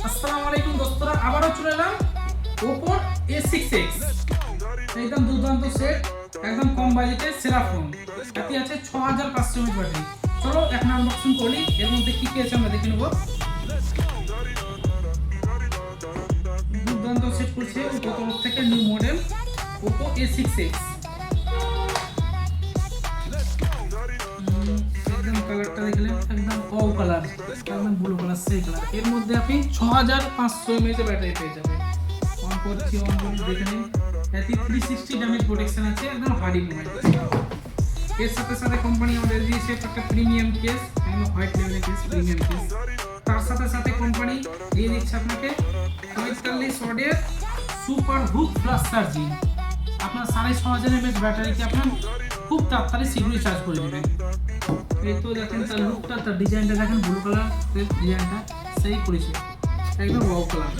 আসসালামু আলাইকুম দোস্তরা, আবারও চলে এলাম Oppo A6x। একদম দুর্দান্ত সেট, একদম কম বাজেটে সেরা ফোন। এতে আছে 6500 mAh ব্যাটারি। চলো এখন আনবক্সিং করি, এর মধ্যে কি কি আছে আমরা দেখে নেব। দুর্দান্ত সেট করছে Oppo তরফ থেকে নিউ মডেল Oppo A6x। একদম কালারটা দেখলে একদম অফ কালার, একদম ব্লু কালার, সেই কালার। এর মধ্যে আপনি 6500 mAh ব্যাটারি পেয়ে যাবেন। অন করছি, অন করে দেখে নিন। এতে 360 ড্যামেজ প্রোটেকশন আছে, একদম হার্ডি মোবাইল। এর সাথে সাথে কোম্পানি আমাদের দিয়েছে একটা প্রিমিয়াম কেস, একদম হোয়াইট লেভেলের কেস, প্রিমিয়াম কেস। তার সাথে সাথে কোম্পানি দিয়ে দিচ্ছে আপনাকে 45 ওয়াটের সুপার হুক প্লাস চার্জিং। আপনার 6500 mAh ব্যাটারিকে আপনার খুব তাড়াতাড়ি শীঘ্রই চার্জ করে দেবেন। এই তো দেখেন তার লুকটা, তার ডিজাইনটা দেখেন, ব্লু কালার ডিজাইনটা সেই করেছে, একদম ওয়াও কালার।